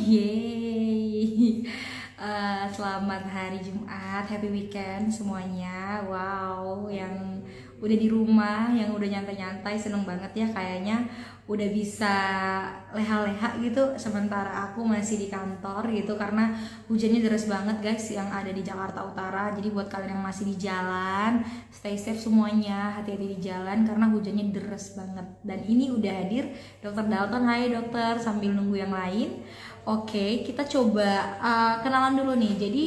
Yeay. Selamat hari Jumat, happy weekend semuanya. Wow, yang udah di rumah, yang udah nyantai-nyantai, seneng banget ya kayaknya udah bisa leha-leha gitu. Sementara aku masih di kantor gitu karena hujannya deras banget guys yang ada di Jakarta Utara. Jadi buat kalian yang masih di jalan, stay safe semuanya, hati-hati di jalan karena hujannya deras banget. Dan ini udah hadir Dokter Dalton. Hai dokter, sambil nunggu yang lain. Oke, kita coba kenalan dulu nih. Jadi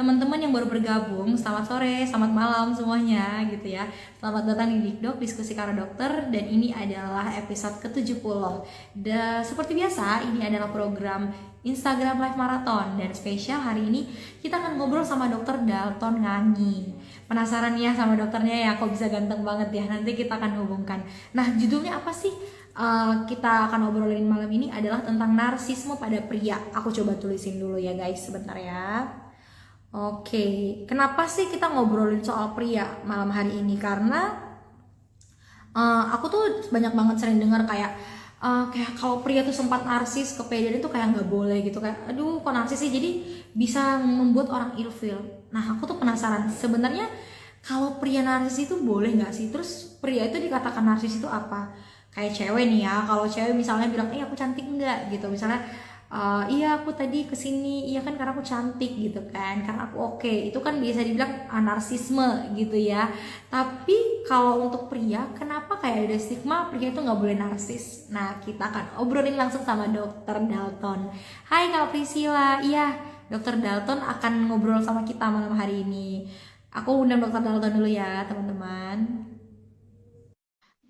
teman-teman yang baru bergabung, selamat sore, selamat malam semuanya gitu ya. Selamat datang di Dikdok, diskusi kara dokter, dan ini adalah episode ke-70. Seperti biasa, ini adalah program Instagram Live Marathon dan spesial hari ini kita akan ngobrol sama Dokter Dalton Ngangi. Penasaran ya sama dokternya ya, kok bisa ganteng banget ya? Nanti kita akan hubungkan. Nah, judulnya apa sih? Kita akan obrolin malam ini adalah tentang narsisme pada pria. Aku coba tulisin dulu ya guys, sebentar ya. Oke, kenapa sih kita ngobrolin soal pria malam hari ini? Karena aku tuh banyak banget sering dengar kayak kalau pria tuh sempat narsis, kepedean itu kayak nggak boleh gitu, kayak aduh kok narsis sih, jadi bisa membuat orang ilfeel. Nah aku tuh penasaran sebenarnya kalau pria narsis itu boleh nggak sih? Terus pria itu dikatakan narsis itu apa? Kayak cewek nih ya, kalau cewek misalnya bilang aku cantik nggak gitu, misalnya iya aku tadi kesini, iya kan karena aku cantik gitu kan, karena aku oke, itu kan bisa dibilang narsisme gitu ya. Tapi kalau untuk pria, kenapa kayak ada stigma pria itu nggak boleh narsis? Nah kita akan obrolin langsung sama Dokter Dalton. Hai Kak Priscila, iya Dokter Dalton akan ngobrol sama kita malam hari ini. Aku undang Dokter Dalton dulu ya teman-teman.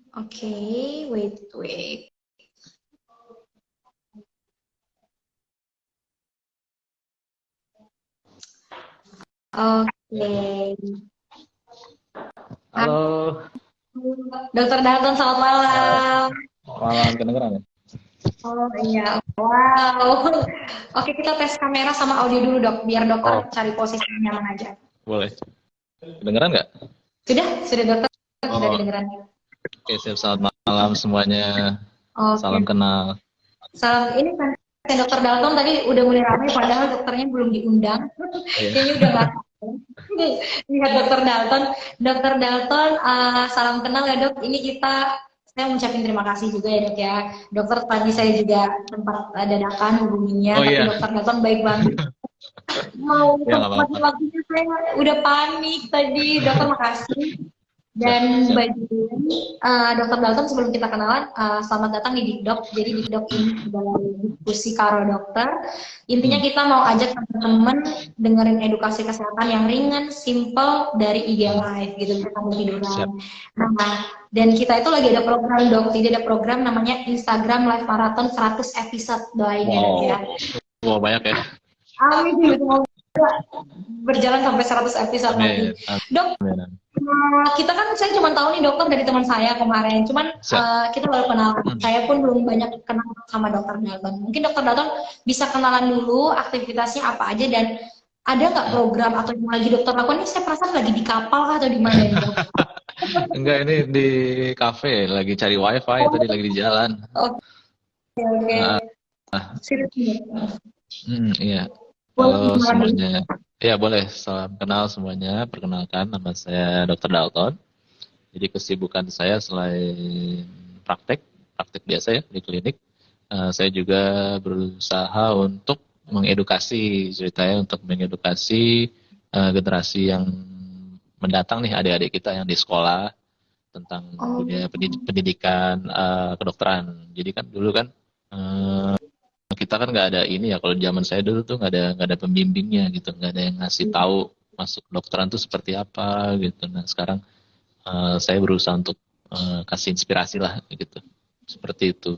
Oke, wait. Oke. Halo, Dokter Dalton, selamat malam. malam kedengeran ya? Oh iya, wow. Oke, kita tes kamera sama audio dulu dok, biar dokter Oh, cari posisi yang nyaman aja. boleh. Kedengeran nggak? Sudah dokter, sudah Oh, kedengeran. oke, siap. Selamat malam semuanya. Oke, Salam kenal. salam ini kan dokter Dalton tadi udah mulai ramai, padahal dokternya belum diundang. Iya. Kayaknya udah nggak tahu. Lihat dokter Dalton, dokter Dalton, salam kenal ya dok. Ini saya mengucapkan terima kasih juga ya dok ya. Dokter tadi saya juga sempat dadakan hubunginya, Oh tapi iya, dokter Dalton baik banget. Mau ya nggak apa-apa. sempetin waktunya, saya udah panik tadi. Dokter makasih. Siap, Dan siap. by the way, Dokter Dalton sebelum kita kenalan, selamat datang di Dikdok. Jadi Dikdok ini adalah diskusi karo dokter. Intinya Hmm. kita mau ajak teman-teman dengerin edukasi kesehatan yang ringan, simple dari IG Live gitu, kita sambil tiduran. Siap. Nah, dan kita itu lagi ada program dok, jadi ada program namanya Instagram Live Marathon 100 episode, doain ya dok ya. Wow, wow banyak ya. Amin, semoga berjalan sampai 100 episode nanti. Amin, Dok, amin. kita kan saya cuma tahu nih dokter dari teman saya kemarin, cuman Siap. kita baru kenal. Hmm. Saya pun belum banyak kenal sama dokter Dalton. Mungkin dokter Dalton bisa kenalan dulu aktivitasnya apa aja, dan ada nggak program atau yang lagi dokter lakukan? Ini saya perasaan lagi di kapal kah atau di mana nih dok? Enggak, ini di kafe, lagi cari wifi, Oh, tadi lagi di jalan. oke. Ah, Serius nih. iya. Boleh Halo kenalan dulu. semuanya. Ya boleh, salam kenal semuanya. Perkenalkan, nama saya Dr. Dalton. Jadi kesibukan saya selain praktek, praktek biasa ya di klinik, saya juga berusaha untuk mengedukasi, ceritanya untuk mengedukasi generasi yang mendatang nih, adik-adik kita yang di sekolah tentang Oh, dunia pendidikan kedokteran. Jadi kan dulu kan kita kan nggak ada ini ya, kalau zaman saya dulu tuh nggak ada pembimbingnya gitu, nggak ada yang ngasih tahu masuk kedokteran tuh seperti apa gitu. Nah sekarang saya berusaha untuk kasih inspirasi lah gitu, seperti itu.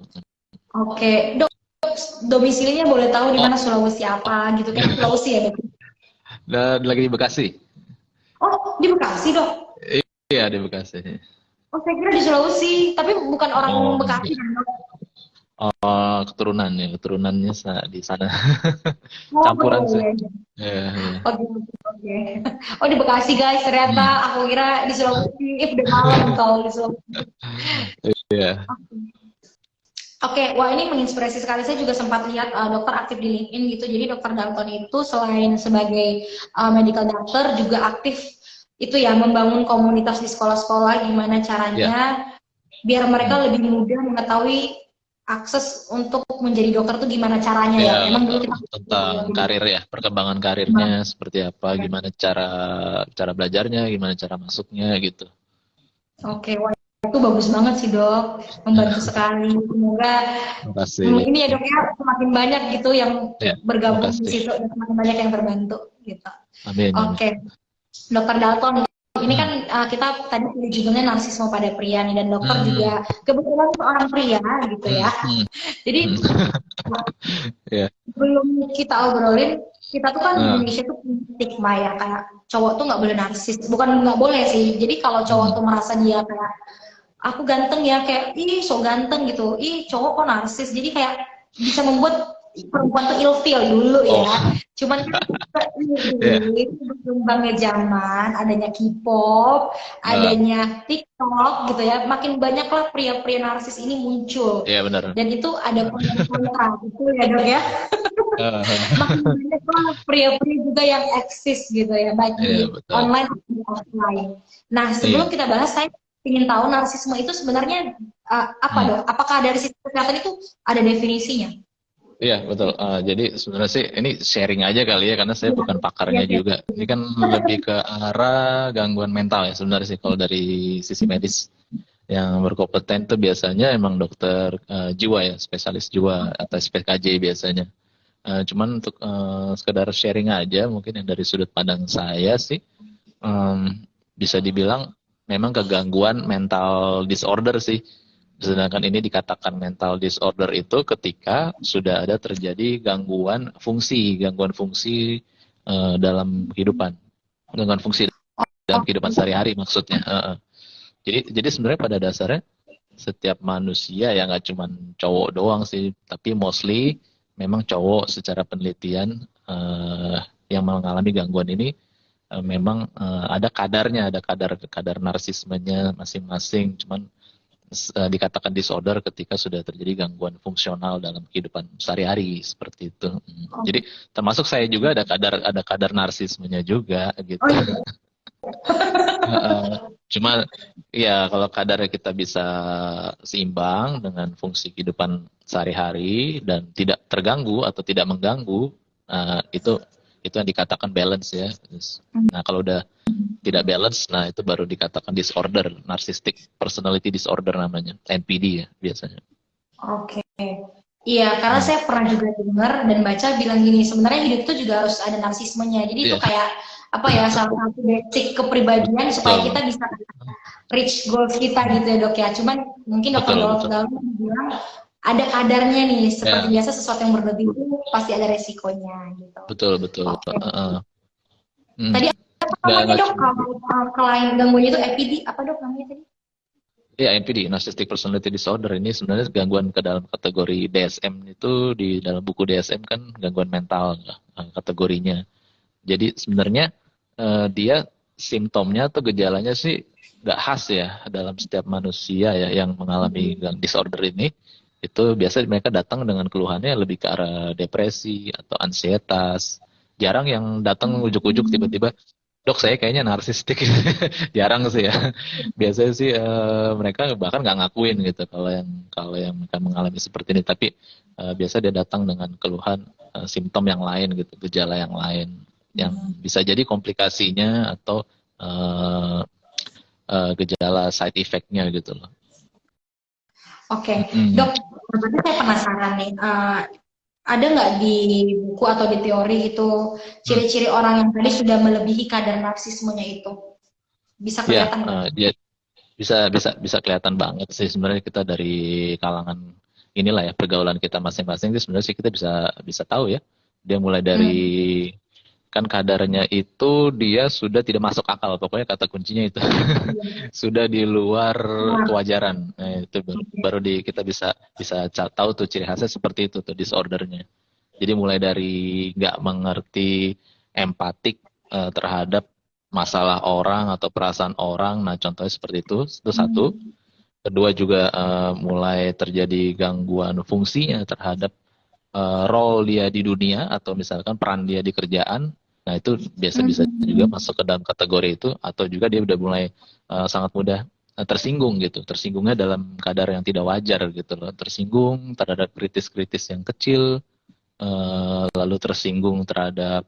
oke. Dok, domisilinya boleh tahu di Oh, mana, Sulawesi apa gitu kan? Sulawesi ya dok? dan lagi di Bekasi. Oh, di Bekasi dok. Iya di Bekasi. Oh, saya kira di Sulawesi, tapi bukan orang Oh, Bekasi kan dok? keturunannya, di sana. Oh, Campuran sih. iya, iya. Iya, iya. Oke, oke. Oh, di Bekasi guys, ternyata Hmm, aku kira di Sulawesi. Udah malam kalau di Sulawesi. iya. Oke, wah ini menginspirasi sekali. Saya juga sempat lihat dokter aktif di LinkedIn gitu. Jadi dokter Dalton itu selain sebagai medical doctor juga aktif itu ya membangun komunitas di sekolah-sekolah. Gimana Ya. caranya biar mereka Hmm. lebih mudah mengetahui akses untuk menjadi dokter tuh gimana caranya ya. Ya, Memang dulu kita tentang karir ya, perkembangan karirnya seperti apa, gimana cara cara belajarnya, gimana cara masuknya gitu. Oke, wah itu bagus banget sih dok, membantu sekali. Semoga Terima kasih. ini ya dok ya semakin banyak gitu yang Ya, terima bergabung di kasih. situ dan semakin banyak yang terbantu gitu. Amin, amin. Oke, dokter Dalton, ini kan Hmm. kita tadi pilih judulnya narsisme pada pria nih dan dokter Hmm. juga kebetulan seorang pria gitu Hmm. ya. Hmm. Jadi Hmm. Ya. belum kita obrolin, kita tuh kan di Nah. Indonesia tuh punya stigma ya kayak cowok tuh nggak boleh narsis, bukan nggak boleh sih. Jadi kalau cowok Hmm. tuh merasa dia kayak aku ganteng ya kayak ih so ganteng gitu, ih cowok kok narsis, jadi kayak bisa membuat perempuan tuh ilfeel dulu Oh, ya. Cuman kan ya, ini berkembangnya zaman, adanya K-pop, nah, adanya TikTok gitu ya, makin banyaklah pria-pria narsis ini muncul ya benar. dan itu ada kontra gitu ya dok ya. Ah, Makin banyak lah pria-pria juga yang eksis gitu ya, baik iya di betul. online atau di offline. Nah, sebelum Iya. kita bahas, saya ingin tahu narsisme itu sebenarnya apa Hmm. dok? Apakah dari sisi kesehatan itu ada definisinya? Iya betul. Jadi sebenarnya sih ini sharing aja kali ya karena saya Iya, bukan iya, pakarnya iya. juga. Ini kan lebih ke arah gangguan mental ya sebenarnya sih kalau dari sisi medis. Yang berkompeten tuh biasanya emang dokter jiwa ya, spesialis jiwa atau SPKJ biasanya. Cuman untuk sekedar sharing aja mungkin yang dari sudut pandang saya sih bisa dibilang memang kegangguan mental disorder sih. Sedangkan ini dikatakan mental disorder itu ketika sudah ada terjadi gangguan fungsi dalam kehidupan, gangguan fungsi dalam kehidupan sehari-hari maksudnya. Jadi sebenarnya pada dasarnya setiap manusia ya nggak cuma cowok doang sih, tapi mostly memang cowok secara penelitian yang mengalami gangguan ini memang ada kadarnya, ada kadar kadar narsismenya masing-masing. Cuman dikatakan disorder ketika sudah terjadi gangguan fungsional dalam kehidupan sehari-hari seperti itu. Jadi termasuk saya juga ada kadar narsismenya juga Oh gitu. iya. Cuma ya kalau kadarnya kita bisa seimbang dengan fungsi kehidupan sehari-hari dan tidak terganggu atau tidak mengganggu, itu yang dikatakan balance ya. Nah kalau udah tidak balance, nah itu baru dikatakan disorder, narcissistic personality disorder namanya, NPD ya biasanya. Oke. Iya, karena Hmm. saya pernah juga dengar dan baca bilang gini, sebenarnya hidup itu juga harus ada narsismenya. Jadi itu Iya, kayak apa ya, salah satu basic kepribadian supaya betul, kita bisa reach goals kita gitu ya dok ya. Cuman mungkin dokter betul, betul. Dalam bilang ada kadarnya nih. Seperti Ya, biasa sesuatu yang berlebih itu pasti ada resikonya gitu. betul, betul. Oke. Hmm. Tadi apa namanya Nggak dok? cuma. Kalau klien gangguannya itu EPD, apa dok namanya tadi? Ya, NPD, Narcissistic Personality Disorder ini sebenarnya gangguan ke dalam kategori DSM itu di dalam buku DSM kan gangguan mental kategorinya. Jadi sebenarnya dia simptomnya atau gejalanya sih nggak khas ya dalam setiap manusia ya yang mengalami disorder ini. Itu biasa mereka datang dengan keluhannya lebih ke arah depresi atau ansietas. Jarang yang datang ujuk-ujuk tiba-tiba, dok saya kayaknya narsistik. Jarang sih ya. Biasanya sih mereka bahkan nggak ngakuin gitu kalau yang mereka mengalami seperti ini. Tapi biasa dia datang dengan keluhan simptom yang lain gitu, gejala yang lain yang bisa jadi komplikasinya atau uh, gejala side effect-nya gitu loh. Oke, Mm-mm. dok, berarti saya penasaran nih. Ada nggak di buku atau di teori itu Hmm. ciri-ciri orang yang tadi sudah melebihi kadar narsismenya itu? Bisa Ya, kelihatan nggak? dia bisa bisa bisa kelihatan banget sih sebenarnya kita dari kalangan inilah ya pergaulan kita masing-masing sih sebenarnya sih kita bisa bisa tahu ya. Dia mulai dari Hmm. kan kadarnya itu dia sudah tidak masuk akal pokoknya kata kuncinya itu sudah di luar Nah, kewajaran. Nah, itu oke. baru kita bisa bisa tahu tuh ciri khasnya seperti itu tuh disordernya. Jadi mulai dari nggak mengerti empatik terhadap masalah orang atau perasaan orang. Nah, contohnya seperti itu satu. Kedua juga mulai terjadi gangguan fungsinya terhadap role dia di dunia atau misalkan peran dia di kerjaan. Nah, itu biasa-bisa juga Hmm. masuk ke dalam kategori itu, atau juga dia udah mulai sangat mudah tersinggung gitu. Tersinggunnya dalam kadar yang tidak wajar gitu loh. Tersinggung terhadap kritis-kritis yang kecil, lalu tersinggung terhadap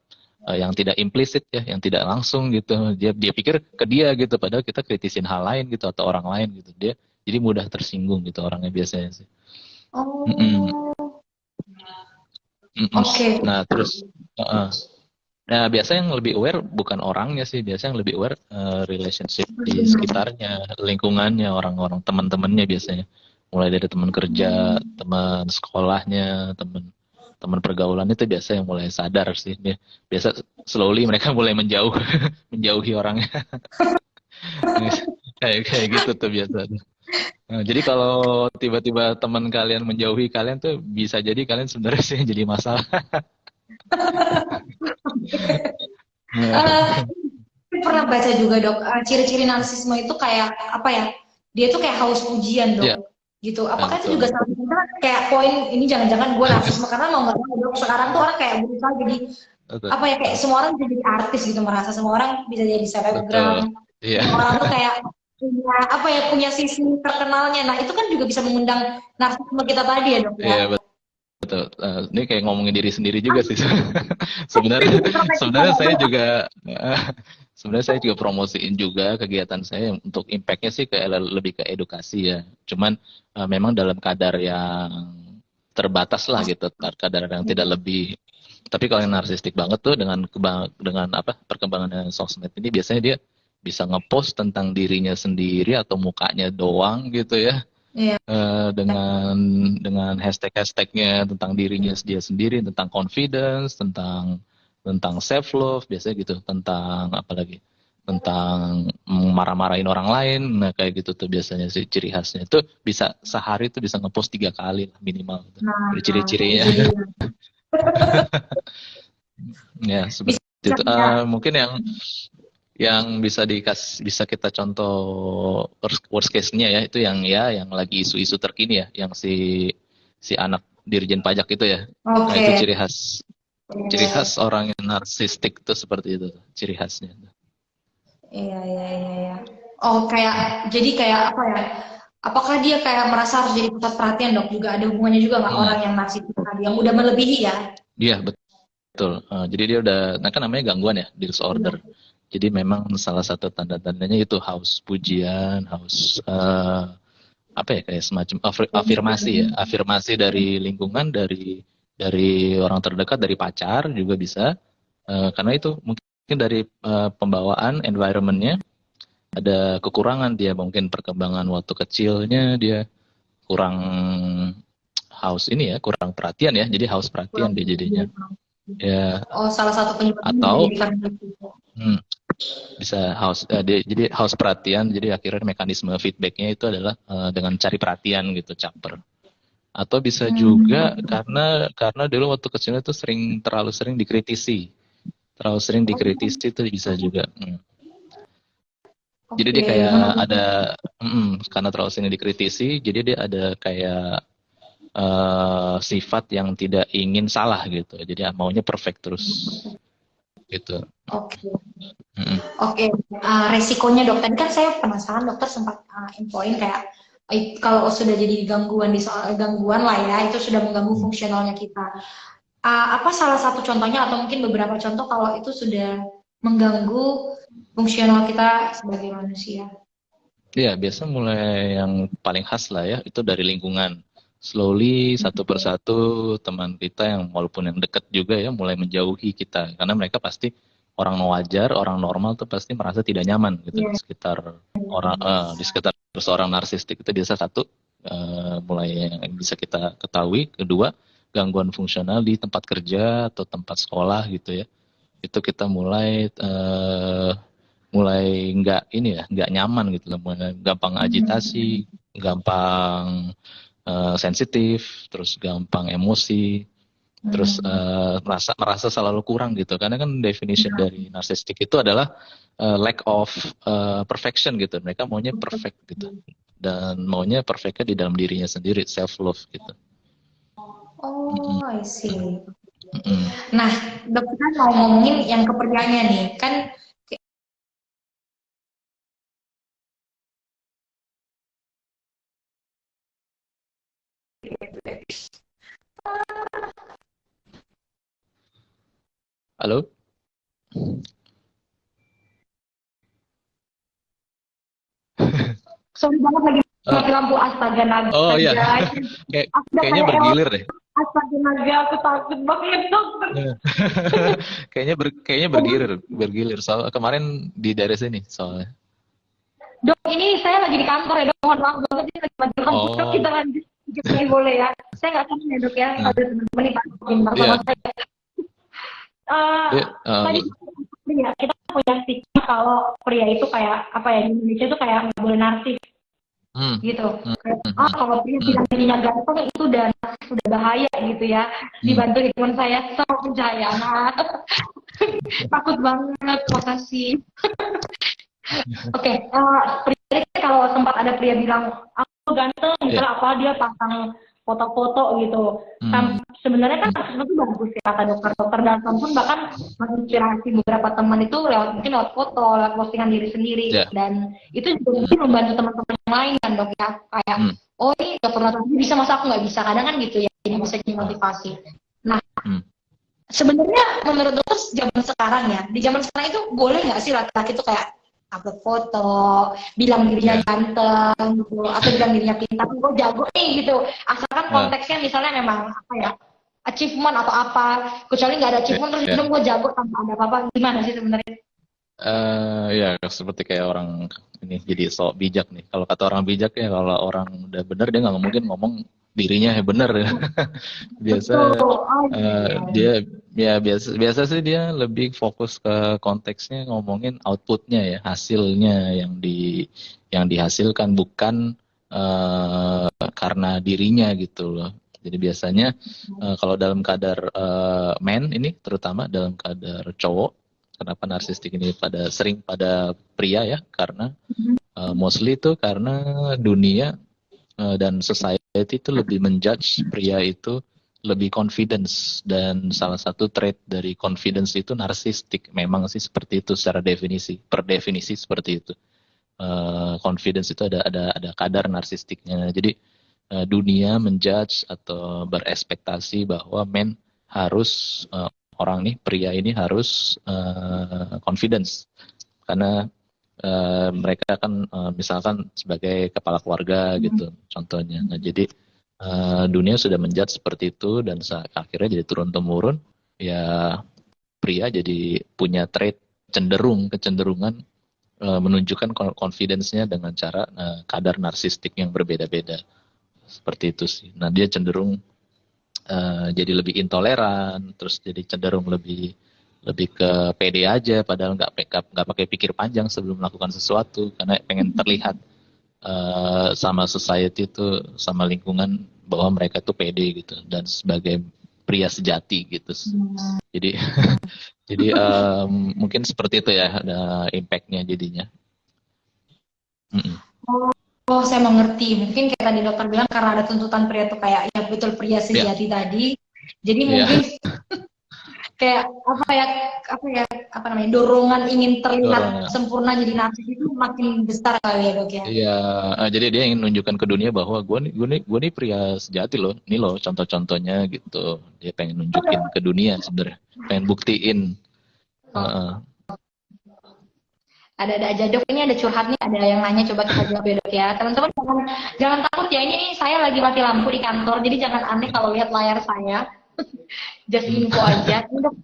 yang tidak implisit ya, yang tidak langsung gitu. Dia pikir ke dia gitu, padahal kita kritisin hal lain gitu atau orang lain gitu. Dia jadi mudah tersinggung gitu orangnya biasanya sih. Mm-mm. Oh, Mm-mm. oke. Nah, terus nah, biasanya yang lebih aware bukan orangnya sih, biasanya yang lebih aware relationship di sekitarnya, lingkungannya, orang-orang, teman-temannya biasanya. Mulai dari teman kerja, teman sekolahnya, teman teman pergaulan itu biasa yang mulai sadar sih. Biasa slowly mereka mulai menjauh, menjauhi orangnya. Kayak kayak gitu tuh biasa. Nah, jadi kalau tiba-tiba teman kalian menjauhi kalian tuh bisa jadi kalian sebenarnya sih jadi masalah. Eh, pernah baca juga dok, ciri-ciri narsisme itu kayak apa ya? Dia tuh kayak haus pujian Ya, dok, gitu. Apakah itu juga betul. sama kita kayak poin ini jangan-jangan gue narsisme karena mau nggak mau dok sekarang tuh orang kayak berusaha jadi Betul. apa ya kayak semua orang bisa jadi artis gitu merasa semua orang bisa jadi selebgram, Betul. Iya. semua orang tuh kayak punya apa ya punya sisi terkenalnya. Nah itu kan juga bisa mengundang narsisme kita tadi ya dok ya. Iya, betul. Ini kayak ngomongin diri sendiri juga sih. Sebenarnya sebenarnya saya juga sebenarnya saya juga promosiin juga kegiatan saya untuk impactnya sih ke lebih ke edukasi ya. Cuman memang dalam kadar yang terbatas lah gitu, kadar yang tidak lebih. Tapi kalau yang narsistik banget tuh dengan apa perkembangan sosmed ini biasanya dia bisa ngepost tentang dirinya sendiri atau mukanya doang gitu ya, Iya. dengan hashtag-hashtagnya tentang dirinya dia sendiri, tentang confidence, tentang self love biasanya gitu, tentang apa lagi, tentang marah-marahin orang lain. Nah kayak gitu tuh biasanya sih ciri khasnya itu bisa sehari tuh bisa ngepost 3 kali lah minimal gitu. Nah, Dari itu ciri-cirinya. dia. Ya seperti Bisa itu. kayak Mungkin yang bisa kita contoh worst case-nya ya itu yang lagi isu-isu terkini ya, yang si anak Dirjen Pajak itu ya. Nah itu oke. ciri khas orang yang narsistik itu seperti itu ciri khasnya. Iya, iya, iya, iya. Oh, kayak jadi kayak apa ya? Apakah dia kayak merasa harus jadi pusat perhatian, Dok? Juga ada hubungannya juga nggak Hmm, orang yang narsistik tadi, yang udah melebihi ya? iya betul. Jadi dia udah, nah kan namanya gangguan ya, disorder. Iya. Jadi memang salah satu tanda-tandanya itu haus pujian, haus apa ya kayak semacam afirmasi ya, afirmasi dari lingkungan, dari orang terdekat, dari pacar juga bisa. Karena itu mungkin dari pembawaan environmentnya ada kekurangan, dia mungkin perkembangan waktu kecilnya dia kurang haus ini ya, kurang perhatian ya, jadi haus perhatian Kurang dia jadinya lebih. ya. Oh, salah satu penyebabnya bisa Atau jadi karena itu. hmm, bisa jadi haus perhatian, jadi akhirnya mekanisme feedbacknya itu adalah dengan cari perhatian gitu, caper. Atau bisa juga Hmm. karena dulu waktu kecilnya tuh terlalu sering dikritisi, terlalu sering dikritisi itu bisa juga. Jadi dia Oke, kayak menurut ada karena terlalu sering dikritisi, jadi dia ada kayak sifat yang tidak ingin salah gitu. Jadi maunya perfect terus gitu. oke. Mm-mm. Oke, resikonya dok. Tadi kan saya penasaran dokter sempat infoin kayak kalau sudah jadi gangguan di soal gangguan lah ya, itu sudah mengganggu fungsionalnya kita. Apa salah satu contohnya atau mungkin beberapa contoh kalau itu sudah mengganggu fungsional kita sebagai manusia? Ya, biasa mulai yang paling khas lah ya, itu dari lingkungan. Slowly, satu persatu, teman kita yang walaupun yang dekat juga ya, mulai menjauhi kita. Karena mereka pasti orang wajar, orang normal tuh pasti merasa tidak nyaman gitu Iya. di sekitar seorang narsistik itu biasa satu, mulai yang bisa kita ketahui. Kedua, gangguan fungsional di tempat kerja atau tempat sekolah gitu ya. Itu kita mulai nggak nyaman gitu loh, mulai gampang agitasi, gampang sensitif, terus gampang emosi, terus merasa selalu kurang gitu. Karena kan definition dari narcissistic itu adalah lack of perfection gitu. Mereka maunya perfect gitu. dan maunya perfectnya di dalam dirinya sendiri, self love gitu. Mm-mm. Oh, I see. Mm-mm. Nah, dok kita mau ngomongin yang kepergiannya nih, kan Halo? sorry banget lagi Eh, mati lampu astaga naga oh iya, aja. Kayak, Aku udah kayaknya kayak bergilir deh. astaga naga, aku takut banget dokter. Kayaknya bergilir, bergilir. Soal kemarin di daerah sini soalnya. Dok, ini saya lagi di kantor ya dok, mohon maaf banget ini lagi mati lampu dok, kita Oh, lanjut sedikit lagi boleh ya. Saya nggak tahu ya dok ya, nah, kalau teman-teman nih Pak Pintar sama iya, saya. Eh, dia, tadi pria, kita punya stigma kalau pria itu kayak apa ya, di Indonesia itu kayak nggak boleh narsis hmm, gitu. hmm, Kayak, hmm, kalau pria hmm, bilang dirinya ganteng itu udah bahaya gitu ya. hmm. Dibantu teman saya sama pencahayaan. Takut banget, makasih. Oke, pria kalau sempat ada pria bilang aku ganteng, Iya, misalnya apa dia pasang foto-foto gitu. hmm, Sebenarnya kan itu bagus ya kata dokter-dokter dan pun bahkan menginspirasi beberapa teman itu lewat mungkin lewat foto, lewat postingan diri sendiri iya, dan itu juga hmm, mungkin membantu teman-teman yang lain kan dok ya kayak hmm, oh ini gak pernah terjadi bisa masa aku nggak bisa kadang kan gitu ya jadi bisa jadi hmm, motivasi. Nah hmm. sebenarnya menurut dokter zaman sekarang ya, di zaman sekarang itu boleh nggak sih laki-laki itu kayak upload foto, bilang dirinya Iya, ganteng gitu, atau bilang dirinya pintar, gue jago nih gitu. Asalkan nah, konteksnya misalnya memang apa ya, achievement atau apa, kecuali nggak ada iya, achievement terus iya. bilang gue jago tanpa ada apa-apa, gimana sih sebenarnya? Ya seperti kayak orang ini jadi sok bijak nih. Kalau kata orang bijak ya, kalau orang udah bener dia nggak mungkin ngomong dirinya ya bener ya. Biasa Betul, oh dia iya. ya biasa biasa sih dia lebih fokus ke konteksnya ngomongin outputnya ya, hasilnya yang dihasilkan bukan karena dirinya gitu loh. Jadi biasanya kalau dalam kadar men ini terutama dalam kadar cowok, kenapa narsistik ini sering pada pria ya, karena mostly itu karena dunia dan society itu lebih menjudge pria itu lebih confidence, dan salah satu trait dari confidence itu narsistik. Memang sih seperti itu secara definisi, per definisi seperti itu. Confidence itu ada kadar narsistiknya. Jadi dunia menjudge atau berespektasi bahwa men harus orang nih, pria ini harus confidence, karena mereka kan misalkan sebagai kepala keluarga gitu contohnya. Nah jadi dunia sudah menjudge seperti itu, dan akhirnya jadi turun temurun ya, pria jadi punya trait kecenderungan menunjukkan confidence-nya dengan cara kadar narsistik yang berbeda-beda seperti itu sih. Nah dia cenderung jadi lebih intoleran, terus jadi cenderung lebih lebih ke pede aja, padahal nggak pakai pikir panjang sebelum melakukan sesuatu, karena pengen terlihat sama society itu, sama lingkungan, bahwa mereka tuh pede gitu dan sebagai pria sejati gitu. Jadi jadi mungkin seperti itu ya, ada impact-nya jadinya. Mm-mm. Oh, saya mengerti. Mungkin kayak tadi dokter bilang karena ada tuntutan pria tuh kayak ya betul pria Ya, sejati tadi. Jadi ya, mungkin kayak apa namanya dorongan ingin terlihat dorongan. sempurna jadi narsis itu makin besar kali ya dok ya. Iya, jadi dia ingin menunjukkan ke dunia bahwa gue nih pria sejati loh, ini loh contoh-contohnya gitu. Dia pengen nunjukin ke dunia sebenarnya, pengen buktiin. Heeh. Ada aja dok, ini ada curhat nih, ada yang nanya, coba kita jawab ya dok ya. Teman-teman jangan takut ya, ini saya lagi mati lampu di kantor, jadi jangan aneh kalau lihat layar saya. Just Hmm. info aja. Ini, Dok,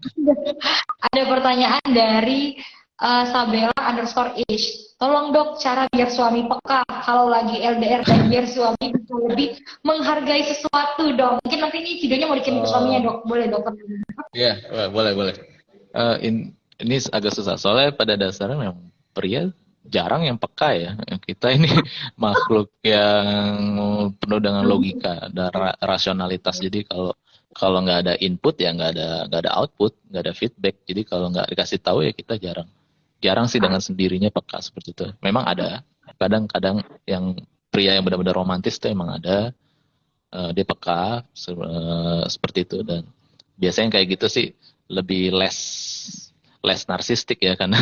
ada pertanyaan dari Sabella underscore ish. Tolong dok cara biar suami peka kalau lagi LDR dan biar suami bisa lebih menghargai sesuatu dong. Mungkin nanti ini videonya mau dikirim ke suaminya dok. Boleh dok? Iya, boleh, boleh. Ini agak susah, soalnya pada dasarnya memang pria jarang yang peka ya. Kita ini makhluk yang penuh dengan logika dan rasionalitas. Jadi kalau kalau nggak ada input ya nggak ada output, nggak ada feedback. Jadi kalau nggak dikasih tahu ya kita jarang jarang sih dengan sendirinya peka seperti itu. Memang ada kadang-kadang yang pria yang benar-benar romantis tuh emang ada. Dia peka seperti itu, dan biasanya kayak gitu sih lebih less narsistik ya, karena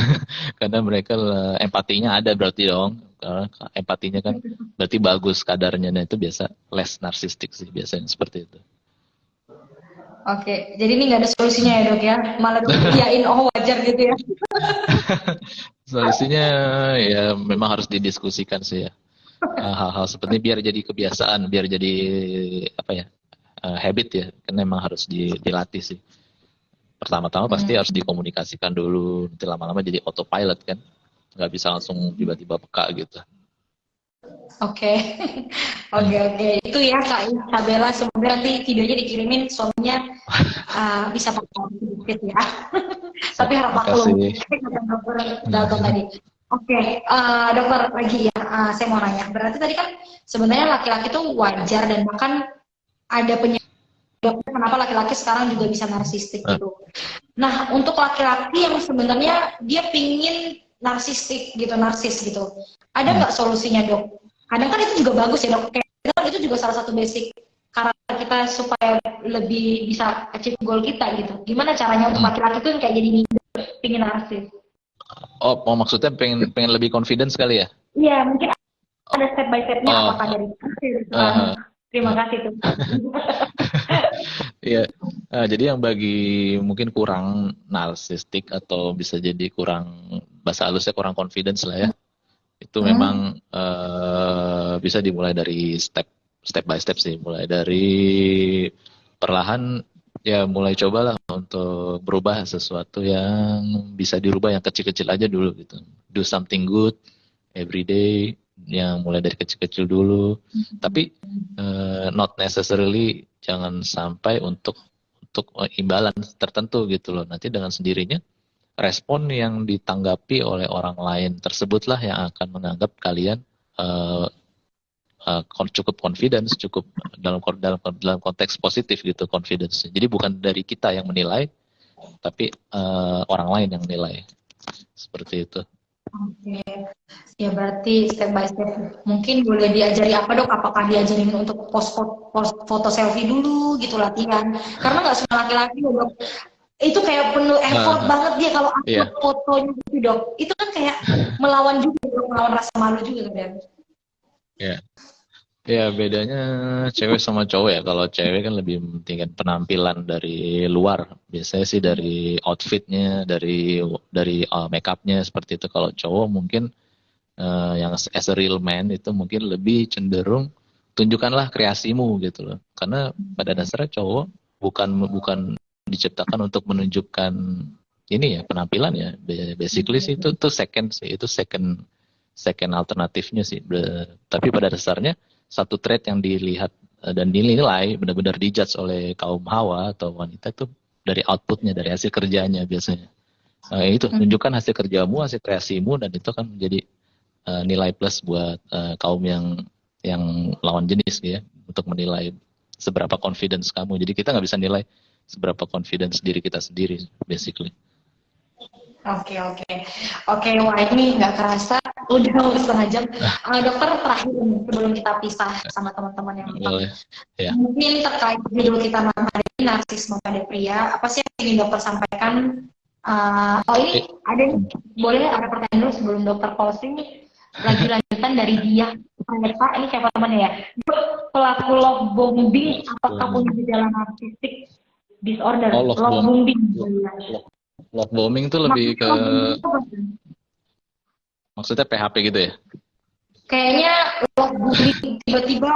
karena mereka empatinya ada berarti dong. Karena empatinya kan berarti bagus kadarnya, nah itu biasa less narsistik sih biasanya seperti itu. Oke, jadi ini nggak ada solusinya ya dok ya? Malah dok iyain oh wajar gitu ya? Solusinya ya memang harus didiskusikan sih ya. Hal-hal seperti ini biar jadi kebiasaan, biar jadi apa ya, habit ya, kan memang harus dilatih sih. Pertama-tama pasti harus dikomunikasikan dulu, nanti lama-lama jadi autopilot kan, nggak bisa langsung tiba-tiba peka gitu. Oke, oke. Itu ya Kak Isabella, semoga nanti videonya dikirimin suaminya bisa pakai sedikit ya. Tapi harap Terima maklum, kasih. kata dokter Dalton tadi. Oke, dokter lagi ya, saya mau nanya. Berarti tadi kan sebenarnya laki-laki itu wajar dan bahkan ada penyebab kenapa laki-laki sekarang juga bisa narsistik gitu. Nah, untuk laki-laki yang sebenarnya dia pingin narsis gitu. Ada nggak solusinya dok? Kadang kan itu juga bagus ya dok. Kayak itu juga salah satu basic karakter kita supaya lebih bisa achieve goal kita gitu. Gimana caranya untuk laki-laki tuh yang kayak jadi pingin narsis? Oh, maksudnya pengen lebih confidence kali ya? Iya, mungkin ada step by stepnya Oh, apakah dari uh, terima kasih tuh. Iya, jadi yang bagi mungkin kurang narsistik atau bisa jadi kurang, bahasa halusnya kurang confidence lah ya, itu memang bisa dimulai dari step by step sih, mulai dari perlahan ya, mulai cobalah untuk berubah sesuatu yang bisa dirubah, yang kecil-kecil aja dulu gitu, do something good every day, yang mulai dari kecil-kecil dulu, tapi not necessarily jangan sampai untuk imbalan tertentu gitu loh. Nanti dengan sendirinya respon yang ditanggapi oleh orang lain tersebutlah yang akan menganggap kalian cukup confidence, cukup dalam konteks positif gitu confidence. Jadi bukan dari kita yang menilai, tapi orang lain yang menilai. Seperti itu. Oke, ya berarti step by step. Mungkin boleh diajari apa dok? Apakah diajarin untuk post foto selfie dulu gitu latihan? Karena nggak semua laki-laki ya dok. Itu kayak penuh effort banget dia kalau upload fotonya gitu dok. Itu kan kayak melawan juga, melawan rasa malu juga kan? Ya. Ya bedanya cewek sama cowok ya. Kalau cewek kan lebih mementingkan penampilan dari luar. Biasanya sih dari outfitnya, dari make upnya seperti itu. Kalau cowok mungkin yang as a real man itu mungkin lebih cenderung tunjukkanlah kreasimu gitu loh. Karena pada dasarnya cowok bukan diciptakan untuk menunjukkan ini ya, penampilan ya. Basically sih itu second sih, itu second alternatifnya sih. Tapi pada dasarnya satu trait yang dilihat dan dinilai benar-benar dijudge oleh kaum hawa atau wanita itu dari outputnya, dari hasil kerjanya biasanya. Itu tunjukkan hasil kerjamu, hasil kreasimu, dan itu kan menjadi nilai plus buat kaum yang lawan jenis ya, untuk menilai seberapa confidence kamu. Jadi kita nggak bisa nilai seberapa confidence diri kita sendiri basically. Oke. Wah ini nggak kerasa udah mau setengah jam. Dokter terakhir sebelum kita pisah sama teman-teman yang nonton. Ya. Mungkin terkait judul kita malam hari ini, narsisme pada pria. Apa sih yang ingin dokter sampaikan? Ini ada nih, boleh ada pertanyaan dulu sebelum dokter closing nih. Lanjutan dari dia. Pak, ini siapa temannya ya? Pelaku love bombing apakah punya gejala narsistik disorder? Love bombing. Love bombing itu lebih ke maksudnya PHP gitu ya? Kayaknya love bombing tiba-tiba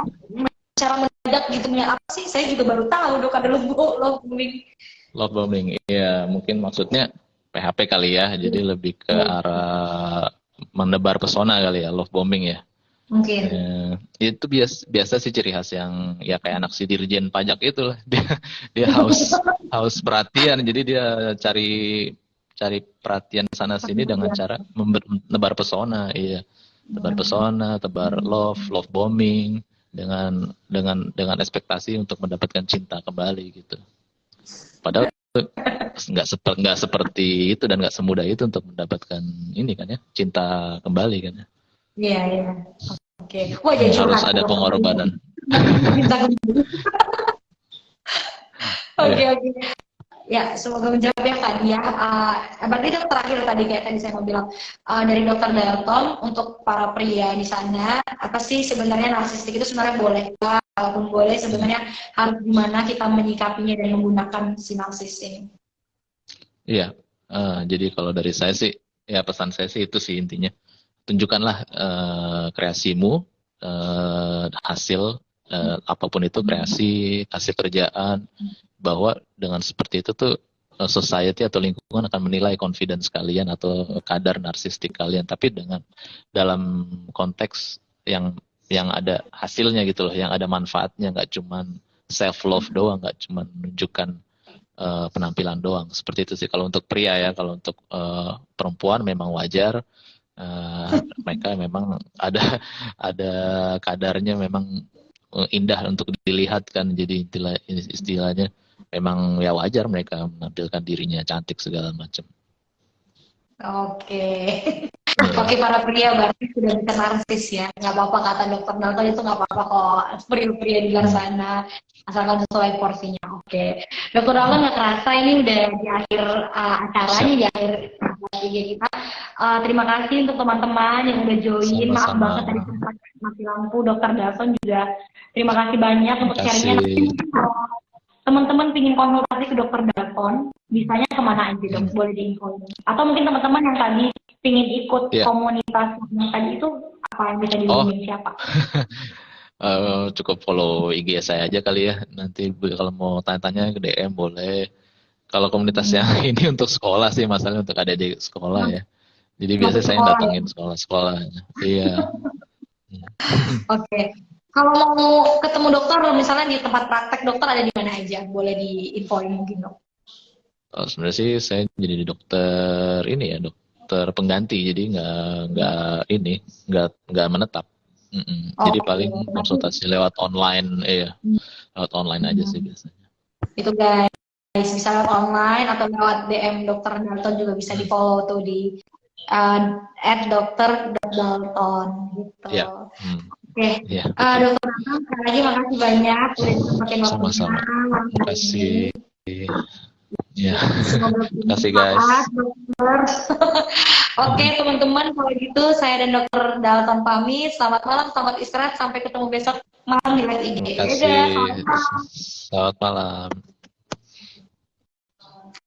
cara mendadak gitu, apa sih? Saya juga baru tahu dok ada love bombing. Love bombing, iya mungkin maksudnya PHP kali ya, jadi lebih ke arah menebar pesona kali ya, love bombing ya. Mungkin. Itu biasa sih ciri khas yang ya kayak anak si dirjen pajak itu lah. Dia haus perhatian, jadi dia cari perhatian sana sini dengan cara menebar pesona, iya. Tebar pesona, tebar love bombing dengan ekspektasi untuk mendapatkan cinta kembali gitu. Padahal nggak seperti itu dan nggak semudah itu untuk mendapatkan ini kan ya, cinta kembali kan ya. Iya. Oke. Wah, jadi Harus curhat ada dokter. pengorbanan. Minta. Oke, Iya, oke. Ya, semoga menjawab ya Kak Dia. Berarti itu terakhir tadi kayak tadi saya mau bilang dari Dokter Dalton untuk para pria di sana, apa sih sebenarnya narsistik itu sebenarnya boleh? Kalaupun boleh, sebenarnya harus gimana kita menyikapinya dan menggunakan si narsis ini? iya. Jadi kalau dari saya sih, ya pesan saya sih itu sih intinya. Tunjukkanlah kreasimu, hasil apapun itu kreasi, hasil kerjaan, bahwa dengan seperti itu tuh society atau lingkungan akan menilai confidence kalian atau kadar narsistik kalian, tapi dengan dalam konteks yang ada hasilnya gitu loh, yang ada manfaatnya, nggak cuman self love doang, nggak cuman menunjukkan penampilan doang. Seperti itu sih kalau untuk pria ya. Kalau untuk perempuan memang wajar, mereka memang ada kadarnya, memang indah untuk dilihat kan. Jadi istilahnya memang ya wajar mereka menampilkan dirinya cantik segala macam. Oke. Oke, Iya, para pria berarti sudah bisa narsis ya. Nggak apa-apa kata dokter Dalton itu nggak apa-apa kok. Pria-pria di luar hmm, sana. Asalkan sesuai porsinya. Oke. Dokter Dalton nggak kerasa ini udah di akhir acara nih, siap, di akhir tiga kita. Terima kasih untuk teman-teman yang udah join. Maaf sama-sama. banget tadi sempat mati lampu. Dokter Dalton juga terima kasih banyak Terima untuk sharingnya. Nanti kasih. kalau teman-teman pingin konsultasi ke dokter Dalton, bisanya kemana aja dok? Hmm, Boleh diinfoin. Atau mungkin teman-teman yang tadi pingin ikut ya. komunitas yang tadi itu apa yang bisa Oh, dihubungin siapa? cukup follow IG saya aja kali ya. Nanti kalau mau tanya-tanya ke DM boleh. Kalau komunitas yang Hmm. ini untuk sekolah sih, masalahnya untuk adik sekolah ya. Jadi Masuk biasanya saya sekolah ya? datengin sekolah-sekolah. Iya. Oke. Kalau mau ketemu dokter, misalnya di tempat praktek dokter ada di mana aja? Boleh diinfoin mungkin dok? Sebenarnya sih saya jadi dokter ini ya, dokter pengganti. Jadi nggak menetap. Mm-mm. Jadi Oke. paling Nanti konsultasi lewat online, iya, lewat online aja sih hmm, biasanya. itu guys bisa lewat online atau lewat DM dokter Dalton juga bisa di Hmm. follow tuh di dokter Dalton gitu. Iya, hmm. Oke, Iya betul. dokter Dalton sekali lagi makasih banyak udah disempatin waktunya Sama-sama. malam Terima hari ini. kasih. Ya, Semoga terima kasih guys. bermanfaat, dokter. Oke, teman-teman, kalau gitu saya dan dokter Dalton pamit. Selamat malam, selamat istirahat. Sampai ketemu besok malam di live IG. Terima kasih. Dadah, selamat malam. Selamat malam.